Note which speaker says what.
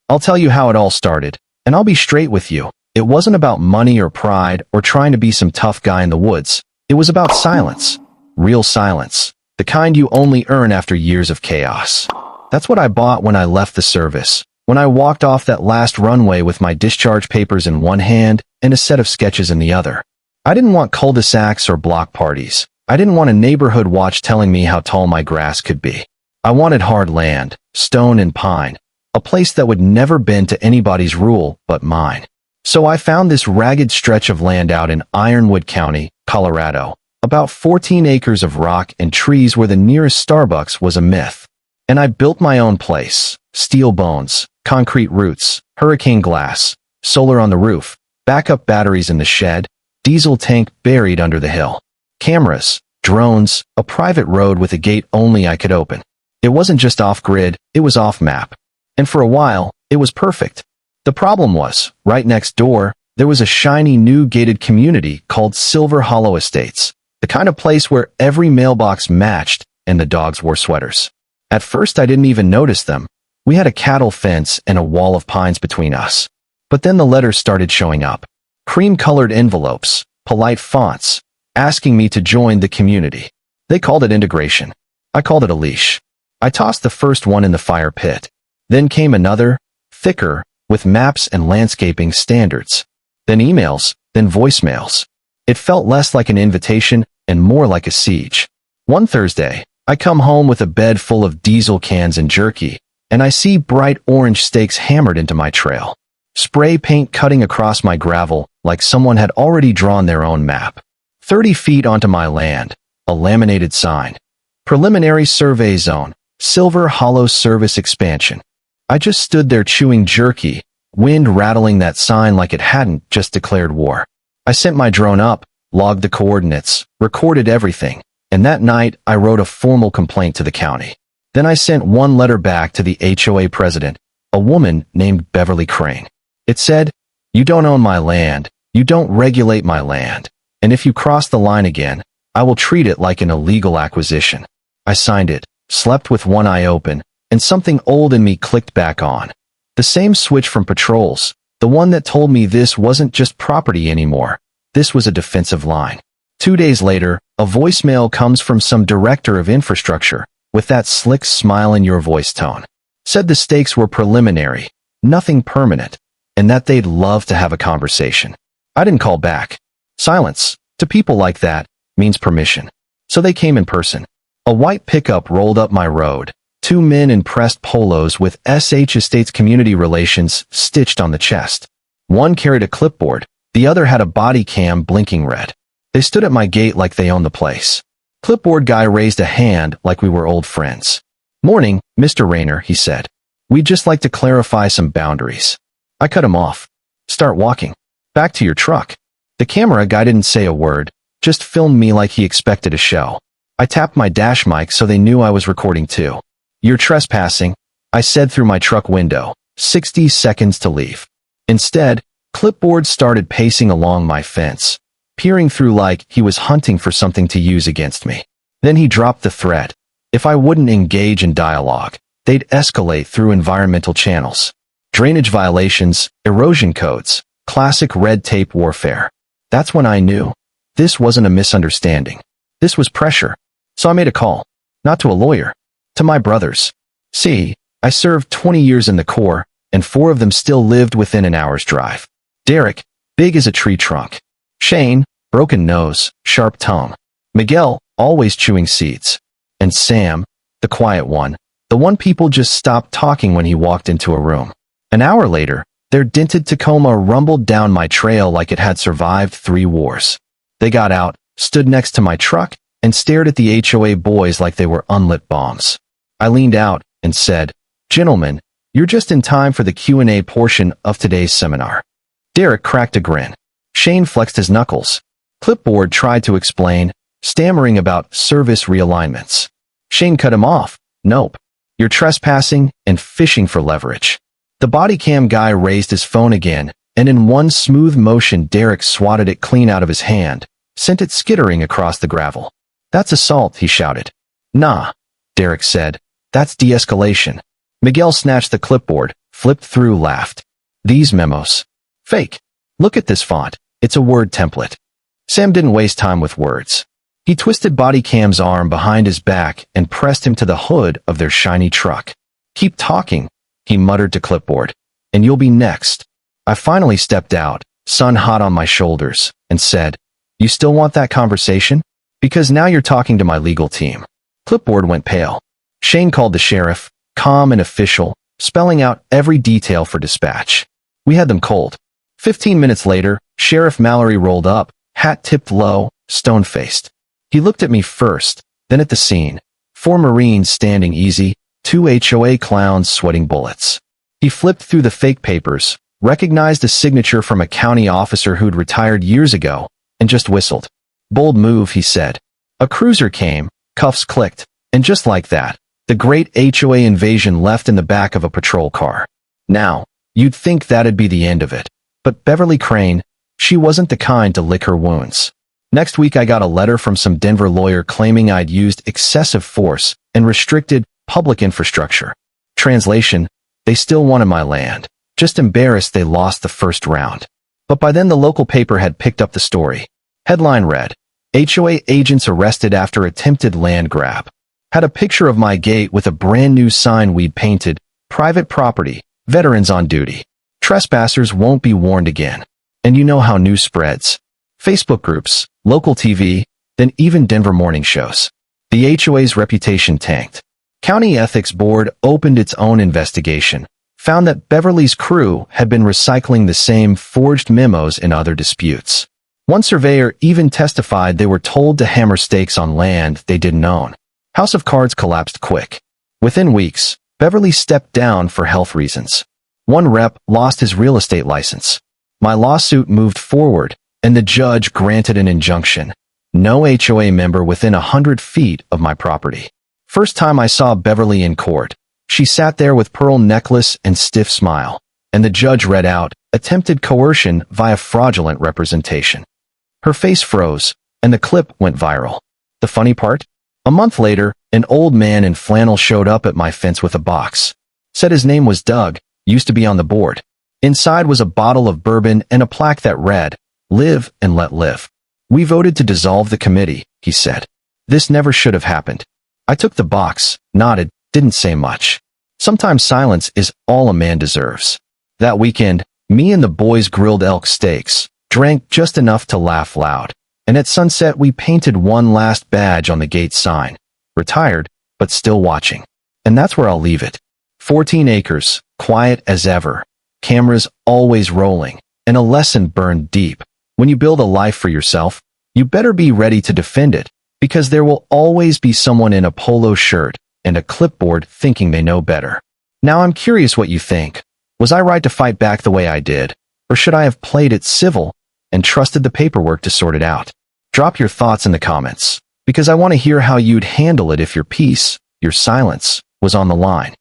Speaker 1: I'll tell you how it all started, and I'll be straight with you. It wasn't about money or pride or trying to be some tough guy in the woods. It was about silence. Real silence. The kind you only earn after years of chaos. That's what I bought when I left the service. When I walked off that last runway with my discharge papers in one hand and a set of sketches in the other. I didn't want cul-de-sacs or block parties. I didn't want a neighborhood watch telling me how tall my grass could be. I wanted hard land, stone and pine, a place that would never bend to anybody's rule but mine. So I found this ragged stretch of land out in Ironwood County, Colorado, about 14 acres of rock and trees where the nearest Starbucks was a myth. And I built my own place. Steel bones, concrete roots, hurricane glass, solar on the roof, backup batteries in the shed, diesel tank buried under the hill. Cameras, drones, a private road with a gate only I could open. It wasn't just off-grid, it was off-map. And for a while, it was perfect. The problem was, right next door, there was a shiny new gated community called Silver Hollow Estates, the kind of place where every mailbox matched and the dogs wore sweaters. At first I didn't even notice them. We had a cattle fence and a wall of pines between us. But then the letters started showing up. Cream-colored envelopes, polite fonts, asking me to join the community. They called it integration. I called it a leash. I tossed the first one in the fire pit. Then came another, thicker, with maps and landscaping standards. Then emails, then voicemails. It felt less like an invitation and more like a siege. One Thursday, I come home with a bed full of diesel cans and jerky, and I see bright orange stakes hammered into my trail. Spray paint cutting across my gravel like someone had already drawn their own map. 30 feet onto my land, a laminated sign. Preliminary Survey Zone, Silver Hollow Service Expansion. I just stood there chewing jerky, wind rattling that sign like it hadn't just declared war. I sent my drone up, logged the coordinates, recorded everything, and that night I wrote a formal complaint to the county. Then I sent one letter back to the HOA president, a woman named Beverly Crane. It said, "You don't own my land, you don't regulate my land, and if you cross the line again, I will treat it like an illegal acquisition." I signed it, slept with one eye open, and something old in me clicked back on. The same switch from patrols, the one that told me this wasn't just property anymore. This was a defensive line. 2 days later, a voicemail comes from some director of infrastructure, with that slick smile in your voice tone. Said the stakes were preliminary, nothing permanent, and that they'd love to have a conversation. I didn't call back. Silence, to people like that, means permission. So they came in person. A white pickup rolled up my road. 2 men in pressed polos with SH Estates Community Relations stitched on the chest. One carried a clipboard, the other had a body cam blinking red. They stood at my gate like they owned the place. Clipboard guy raised a hand like we were old friends. "Morning, Mr. Rayner," he said. "We'd just like to clarify some boundaries." I cut him off. "Start walking. Back to your truck." The camera guy didn't say a word, just filmed me like he expected a show. I tapped my dash mic so they knew I was recording too. "You're trespassing," I said through my truck window. 60 seconds to leave. Instead, Clipboard started pacing along my fence, peering through like he was hunting for something to use against me. Then he dropped the threat. If I wouldn't engage in dialogue, they'd escalate through environmental channels. Drainage violations, erosion codes, classic red tape warfare. That's when I knew. This wasn't a misunderstanding. This was pressure. So I made a call. Not to a lawyer. To my brothers. See, I served 20 years in the Corps, and 4 of them still lived within an hour's drive. Derek, big as a tree trunk. Shane, broken nose, sharp tongue. Miguel, always chewing seeds. And Sam, the quiet one, the one people just stopped talking when he walked into a room. An hour later, their dented Tacoma rumbled down my trail like it had survived 3 wars. They got out, stood next to my truck, and stared at the HOA boys like they were unlit bombs. I leaned out and said, "Gentlemen, you're just in time for the Q&A portion of today's seminar." Derek cracked a grin. Shane flexed his knuckles. Clipboard tried to explain, stammering about service realignments. Shane cut him off. "Nope. You're trespassing and fishing for leverage." The body cam guy raised his phone again, and in one smooth motion Derek swatted it clean out of his hand, sent it skittering across the gravel. "That's assault," he shouted. "Nah," Derek said. "That's de-escalation." Miguel snatched the clipboard, flipped through, laughed. These memos. Fake. Look at this font. It's a word template. Sam didn't waste time with words. He twisted Body Cam's arm behind his back and pressed him to the hood of their shiny truck. Keep talking, he muttered to clipboard, and you'll be next. I finally stepped out, sun hot on my shoulders, and said, you still want that conversation? Because now you're talking to my legal team. Clipboard went pale. Shane called the sheriff, calm and official, spelling out every detail for dispatch. We had them cold. 15 minutes later, Sheriff Mallory rolled up, hat tipped low, stone-faced. He looked at me first, then at the scene. 4 Marines standing easy, 2 HOA clowns sweating bullets. He flipped through the fake papers, recognized a signature from a county officer who'd retired years ago, and just whistled. Bold move, he said. A cruiser came, cuffs clicked, and just like that, the great HOA invasion left in the back of a patrol car. Now, you'd think that'd be the end of it. But Beverly Crane, she wasn't the kind to lick her wounds. Next week I got a letter from some Denver lawyer claiming I'd used excessive force and restricted public infrastructure. Translation, they still wanted my land, just embarrassed they lost the first round. But by then the local paper had picked up the story. Headline read, HOA agents arrested after attempted land grab. Had a picture of my gate with a brand new sign we'd painted, private property, veterans on duty. Trespassers won't be warned again. And you know how news spreads. Facebook groups, local TV, then even Denver morning shows. The HOA's reputation tanked. County Ethics Board opened its own investigation, found that Beverly's crew had been recycling the same forged memos in other disputes. One surveyor even testified they were told to hammer stakes on land they didn't own. House of Cards collapsed quick. Within weeks, Beverly stepped down for health reasons. One rep lost his real estate license. My lawsuit moved forward, and the judge granted an injunction. No HOA member within 100 feet of my property. First time I saw Beverly in court, she sat there with pearl necklace and stiff smile, and the judge read out, attempted coercion via fraudulent representation. Her face froze, and the clip went viral. The funny part? A month later, an old man in flannel showed up at my fence with a box. Said his name was Doug, used to be on the board. Inside was a bottle of bourbon and a plaque that read, "Live and let live." We voted to dissolve the committee, he said. This never should have happened. I took the box, nodded, didn't say much. Sometimes silence is all a man deserves. That weekend, me and the boys grilled elk steaks, drank just enough to laugh loud, and at sunset we painted one last badge on the gate sign. Retired, but still watching. And that's where I'll leave it. 14 acres, quiet as ever, cameras always rolling, and a lesson burned deep. When you build a life for yourself, you better be ready to defend it, because there will always be someone in a polo shirt and a clipboard thinking they know better. Now I'm curious what you think. Was I right to fight back the way I did, or should I have played it civil and trusted the paperwork to sort it out? Drop your thoughts in the comments, because I want to hear how you'd handle it if your peace, your silence, was on the line.